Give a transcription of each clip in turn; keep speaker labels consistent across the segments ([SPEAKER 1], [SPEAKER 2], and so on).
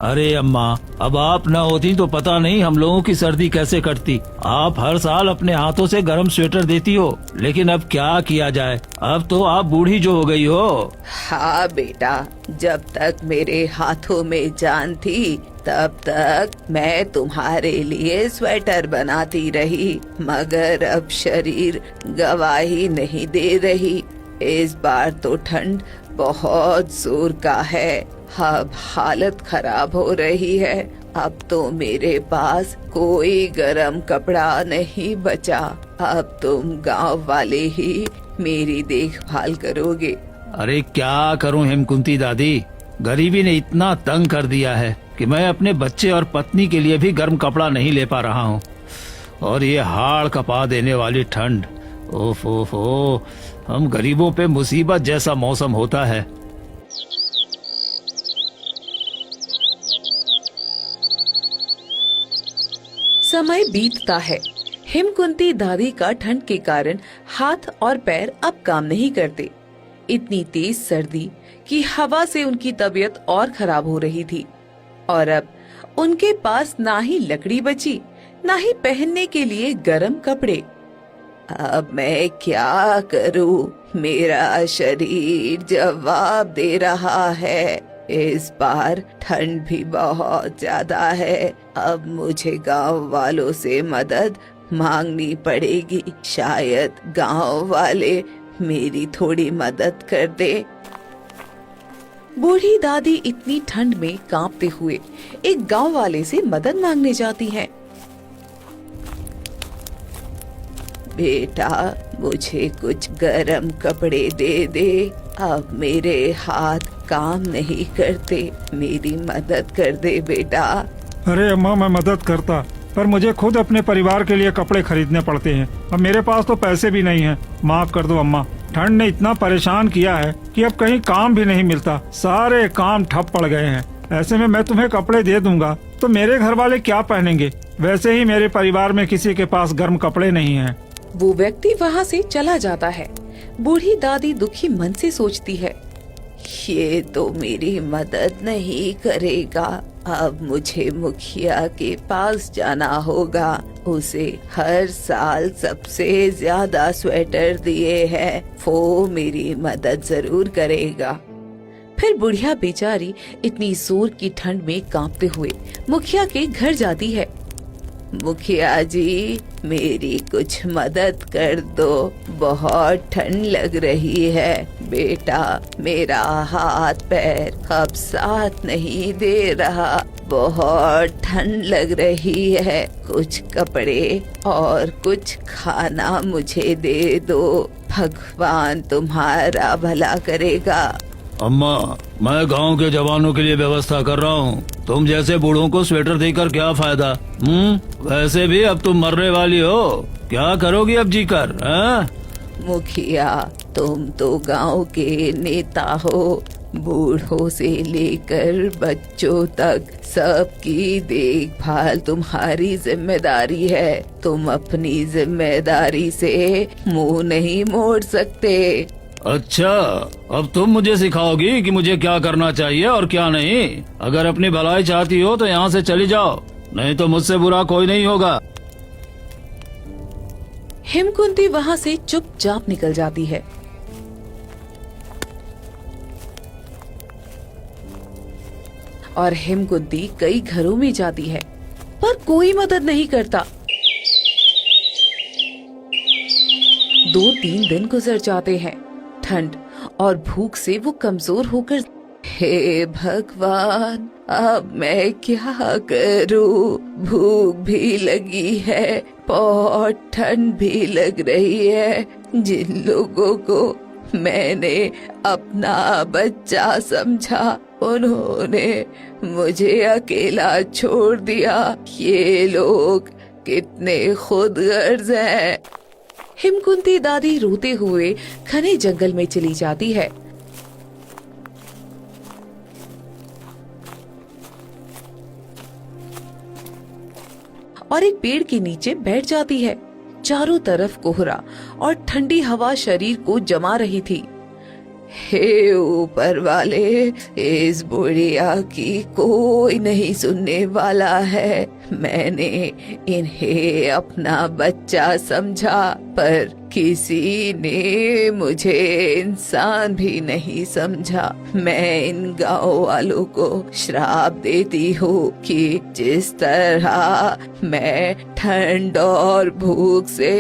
[SPEAKER 1] अरे अम्मा, अब आप न होती तो पता नहीं हम लोगों की सर्दी कैसे कटती। आप हर साल अपने हाथों से गर्म स्वेटर देती हो, लेकिन अब क्या किया जाए, अब तो आप बूढ़ी जो हो गई हो।
[SPEAKER 2] हाँ बेटा, जब तक मेरे हाथों में जान थी तब तक मैं तुम्हारे लिए स्वेटर बनाती रही, मगर अब शरीर गवाही नहीं दे रही। इस बार तो ठंड बहुत जोर का है, अब हालत खराब हो रही है। अब तो मेरे पास कोई गरम कपड़ा नहीं बचा। अब तुम गांव वाले ही मेरी देखभाल करोगे।
[SPEAKER 1] अरे क्या करूं हेमकुंती दादी, गरीबी ने इतना तंग कर दिया है कि मैं अपने बच्चे और पत्नी के लिए भी गर्म कपड़ा नहीं ले पा रहा हूँ। और ये हाड़ कपा देने वाली ठंड, ओफ ओफ ओ, हम गरीबों पे मुसीबत जैसा मौसम होता है।
[SPEAKER 2] समय बीतता है। हिमकुंती दादी का ठंड के कारण हाथ और पैर अब काम नहीं करते। इतनी तेज सर्दी कि हवा से उनकी तबीयत और खराब हो रही थी, और अब उनके पास ना ही लकड़ी बची, ना ही पहनने के लिए गर्म कपड़े। अब मैं क्या करूं? मेरा शरीर जवाब दे रहा है। इस बार ठंड भी बहुत ज्यादा है। अब मुझे गांव वालों से मदद मांगनी पड़ेगी। शायद गांव वाले मेरी थोड़ी मदद कर दे। बूढ़ी दादी इतनी ठंड में कांपते हुए एक गांव वाले से मदद मांगने जाती हैं। बेटा, मुझे कुछ गरम कपड़े दे दे। अब मेरे हाथ काम नहीं करते, मेरी मदद कर दे बेटा।
[SPEAKER 3] अरे अम्मा, मैं मदद करता, पर मुझे खुद अपने परिवार के लिए कपड़े खरीदने पड़ते हैं। अब मेरे पास तो पैसे भी नहीं हैं। माफ कर दो अम्मा, ठंड ने इतना परेशान किया है कि अब कहीं काम भी नहीं मिलता, सारे काम ठप पड़ गए हैं। ऐसे में मैं तुम्हें कपड़े दे दूंगा तो मेरे घर वाले क्या पहनेंगे? वैसे ही मेरे परिवार में किसी के पास गर्म कपड़े नहीं हैं।
[SPEAKER 2] वो व्यक्ति वहाँ से चला जाता है। बूढ़ी दादी दुखी मन से सोचती है, ये तो मेरी मदद नहीं करेगा। अब मुझे मुखिया के पास जाना होगा। उसे हर साल सबसे ज्यादा स्वेटर दिए हैं, वो मेरी मदद जरूर करेगा। फिर बुढ़िया बेचारी इतनी जोर की ठंड में कांपते हुए मुखिया के घर जाती है। मुखिया जी, मेरी कुछ मदद कर दो, बहुत ठंड लग रही है। बेटा, मेरा हाथ पैर अब साथ नहीं दे रहा, बहुत ठंड लग रही है। कुछ कपड़े और कुछ खाना मुझे दे दो, भगवान तुम्हारा भला करेगा।
[SPEAKER 1] अम्मा, मैं गांव के जवानों के लिए व्यवस्था कर रहा हूँ, तुम जैसे बूढ़ों को स्वेटर देकर क्या फायदा? वैसे भी अब तुम मरने वाली हो, क्या करोगी अब जीकर?
[SPEAKER 2] मुखिया, तुम तो गांव के नेता हो। बूढ़ों से लेकर बच्चों तक सबकी देखभाल तुम्हारी जिम्मेदारी है। तुम अपनी जिम्मेदारी से मुंह नहीं मोड़ सकते।
[SPEAKER 1] अच्छा, अब तुम मुझे सिखाओगी कि मुझे क्या करना चाहिए और क्या नहीं। अगर अपनी भलाई चाहती हो तो यहाँ से चली जाओ, नहीं तो मुझसे बुरा कोई नहीं होगा।
[SPEAKER 2] हिमकुंती वहाँ से चुपचाप निकल जाती है। और हिमकुंती कई घरों में जाती है, पर कोई मदद नहीं करता। 2-3 दिन गुजर जाते हैं। ठंड और भूख से वो कमजोर होकर, हे भगवान, अब मैं क्या करूं? भूख भी लगी है, बहुत ठंड भी लग रही है। जिन लोगों को मैंने अपना बच्चा समझा, उन्होंने मुझे अकेला छोड़ दिया। ये लोग कितने खुदगर्ज हैं। हिमकुंती दादी रोते हुए घने जंगल में चली जाती है। और एक पेड़ के नीचे बैठ जाती है। चारों तरफ कोहरा और ठंडी हवा शरीर को जमा रही थी। हे ऊपर वाले, इस बुढ़िया की कोई नहीं सुनने वाला है। मैंने इन्हें अपना बच्चा समझा, पर किसी ने मुझे इंसान भी नहीं समझा। मैं इन गांव वालों को श्राप देती हूँ कि जिस तरह मैं ठंड और भूख से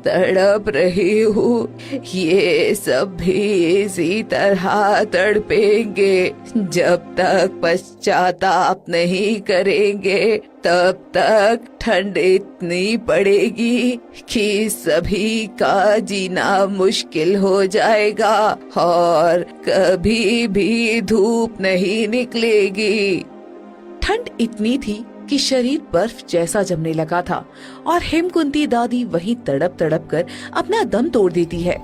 [SPEAKER 2] तड़प रही हूँ, ये सब भी इसी तरह तड़पेंगे। जब तक पश्चाताप नहीं करेंगे, तब तक ठंड इतनी पड़ेगी कि सभी का जीना मुश्किल हो जाएगा और कभी भी धूप नहीं निकलेगी। ठंड इतनी थी कि शरीर बर्फ जैसा जमने लगा था और हेमकुंती दादी वहीं तड़प तड़प कर अपना दम तोड़ देती है।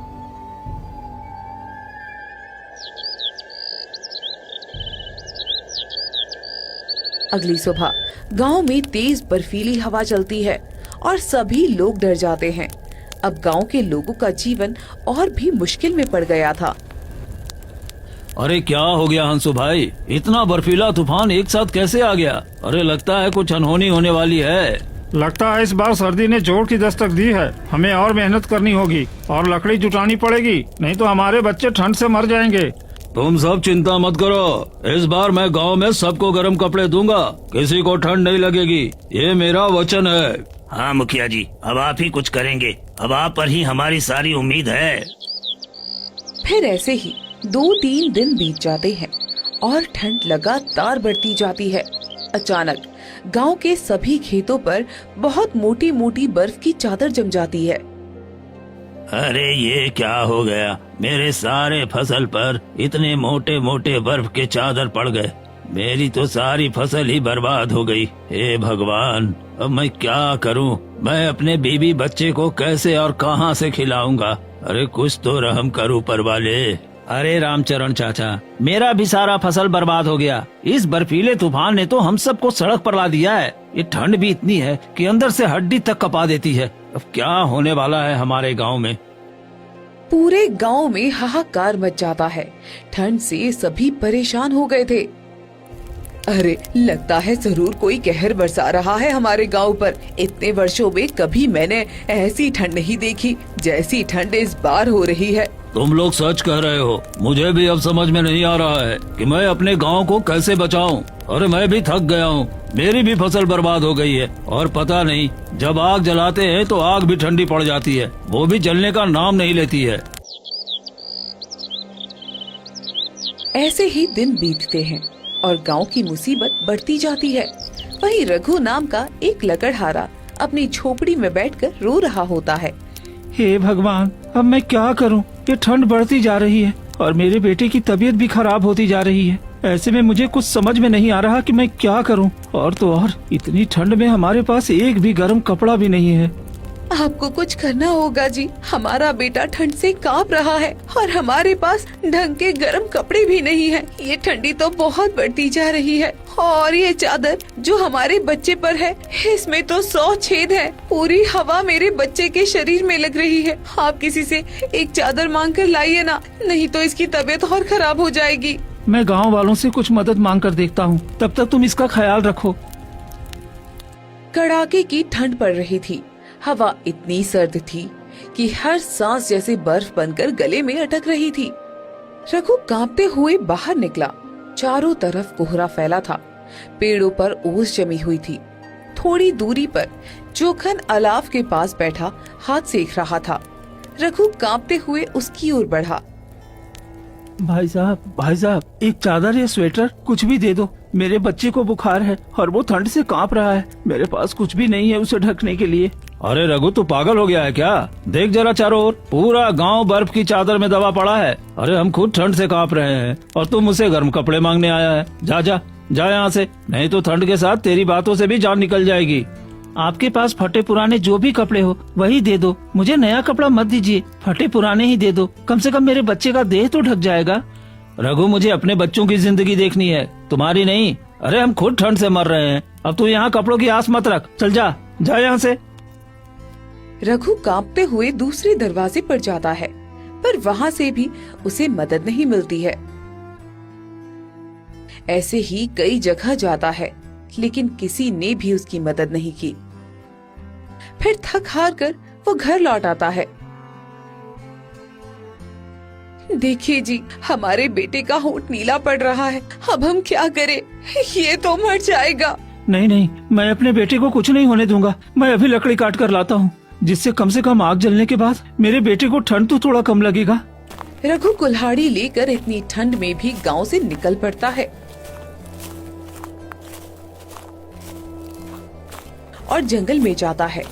[SPEAKER 2] अगली सुबह गांव में तेज बर्फीली हवा चलती है और सभी लोग डर जाते हैं। अब गांव के लोगों का जीवन और भी मुश्किल में पड़ गया था।
[SPEAKER 1] अरे क्या हो गया हंसू भाई, इतना बर्फीला तूफान एक साथ कैसे आ गया? अरे लगता है कुछ अनहोनी होने वाली है।
[SPEAKER 3] लगता है इस बार सर्दी ने जोर की दस्तक दी है। हमें और मेहनत करनी होगी और लकड़ी जुटानी पड़ेगी, नहीं तो हमारे बच्चे ठंड से मर जाएंगे।
[SPEAKER 1] तुम सब चिंता मत करो, इस बार मैं गांव में सबको गर्म कपड़े दूंगा, किसी को ठंड नहीं लगेगी, ये मेरा वचन है।
[SPEAKER 4] हाँ मुखिया जी, अब आप ही कुछ करेंगे, अब आप पर ही हमारी सारी उम्मीद है।
[SPEAKER 2] फिर ऐसे ही 2-3 दिन बीत जाते हैं और ठंड लगातार बढ़ती जाती है। अचानक गांव के सभी खेतों पर बहुत मोटी मोटी बर्फ की चादर जम जाती है।
[SPEAKER 4] अरे ये क्या हो गया, मेरे सारे फसल पर इतने मोटे मोटे बर्फ के चादर पड़ गए, मेरी तो सारी फसल ही बर्बाद हो गई। हे भगवान, अब मैं क्या करूं? मैं अपने बीवी बच्चे को कैसे और कहां से खिलाऊंगा? अरे कुछ तो रहम कर ऊपर वाले।
[SPEAKER 1] अरे रामचरण चाचा, मेरा भी सारा फसल बर्बाद हो गया। इस बर्फीले तूफान ने तो हम सबको सड़क पर ला दिया है। ये ठंड भी इतनी है कि अंदर से हड्डी तक कपा देती है। अब क्या होने वाला है हमारे गांव में?
[SPEAKER 2] पूरे गांव में हाहाकार मच जाता है। ठंड से सभी परेशान हो गए थे। अरे लगता है जरूर कोई कहर बरसा रहा है हमारे गांव पर। इतने वर्षों में कभी मैंने ऐसी ठंड नहीं देखी जैसी ठंड इस बार हो रही है।
[SPEAKER 1] तुम लोग सच कह रहे हो, मुझे भी अब समझ में नहीं आ रहा है कि मैं अपने गांव को कैसे बचाऊं। अरे मैं भी थक गया हूँ, मेरी भी फसल बर्बाद हो गई है। और पता नहीं, जब आग जलाते हैं तो आग भी ठंडी पड़ जाती है, वो भी जलने का नाम नहीं लेती है।
[SPEAKER 2] ऐसे ही दिन बीतते हैं और गांव की मुसीबत बढ़ती जाती है। वहीं रघु नाम का एक लकड़हारा अपनी झोपड़ी में बैठकर रो रहा होता है।
[SPEAKER 3] हे भगवान, अब मैं क्या करूं? ये ठंड बढ़ती जा रही है और मेरे बेटे की तबीयत भी खराब होती जा रही है। ऐसे में मुझे कुछ समझ में नहीं आ रहा कि मैं क्या करूं। और तो और इतनी ठंड में हमारे पास एक भी गर्म कपड़ा भी नहीं है।
[SPEAKER 2] आपको कुछ करना होगा जी, हमारा बेटा ठंड से कांप रहा है और हमारे पास ढंग के गर्म कपड़े भी नहीं है। ये ठंडी तो बहुत बढ़ती जा रही है और ये चादर जो हमारे बच्चे पर है, इसमें तो 100 छेद है। पूरी हवा मेरे बच्चे के शरीर में लग रही है। आप किसी से एक चादर मांग कर लाइए ना, नहीं तो इसकी तबीयत और खराब हो जाएगी।
[SPEAKER 3] मैं गांव वालों से कुछ मदद मांग कर देखता हूँ, तब तक तुम इसका ख्याल रखो।
[SPEAKER 2] कड़ाके की ठंड पड़ रही थी। हवा इतनी सर्द थी कि हर सांस जैसे बर्फ बनकर गले में अटक रही थी। रघु कांपते हुए बाहर निकला। चारों तरफ कोहरा फैला था, पेड़ों पर ओस जमी हुई थी। थोड़ी दूरी पर जोखन अलाव के पास बैठा हाथ सेक रहा था। रघु कांपते हुए उसकी ओर बढ़ा।
[SPEAKER 3] भाई साहब, एक चादर या स्वेटर कुछ भी दे दो। मेरे बच्चे को बुखार है और वो ठंड से कांप रहा है। मेरे पास कुछ भी नहीं है उसे ढकने के लिए।
[SPEAKER 1] अरे रघु, तू पागल हो गया है क्या? देख जरा चारों ओर, पूरा गांव बर्फ की चादर में दबा पड़ा है। अरे हम खुद ठंड से कांप रहे हैं और तू मुझसे गर्म कपड़े मांगने आया है। जा जा जा यहाँ से, नहीं तो ठंड के साथ तेरी बातों से भी जान निकल जाएगी।
[SPEAKER 3] आपके पास फटे पुराने जो भी कपड़े हो वही दे दो। मुझे नया कपड़ा मत दीजिए, फटे पुराने ही दे दो। कम से कम मेरे बच्चे का देह तो ढक जाएगा।
[SPEAKER 1] रघु, मुझे अपने बच्चों की जिंदगी देखनी है, तुम्हारी नहीं। अरे हम खुद ठंड से मर रहे हैं, अब तू यहाँ कपड़ों की आस मत रख। चल जा जा यहाँ से।
[SPEAKER 2] रघु कांपते हुए दूसरे दरवाजे पर जाता है। पर वहां से भी उसे मदद नहीं मिलती है। ऐसे ही कई जगह जाता है, लेकिन किसी ने भी उसकी मदद नहीं की। फिर थक हार कर वो घर लौट आता है। देखिए जी, हमारे बेटे का होंठ नीला पड़ रहा है, अब हम क्या करें? ये तो मर जाएगा।
[SPEAKER 1] नहीं नहीं, मैं अपने बेटे को कुछ नहीं होने दूंगा। मैं अभी लकड़ी काट कर लाता हूँ, जिससे कम से कम आग जलने के बाद मेरे बेटे को ठंड तो थोड़ा कम लगेगा।
[SPEAKER 2] रघु कुल्हाड़ी लेकर इतनी ठंड में भी गांव से निकल पड़ता है और जंगल में जाता है।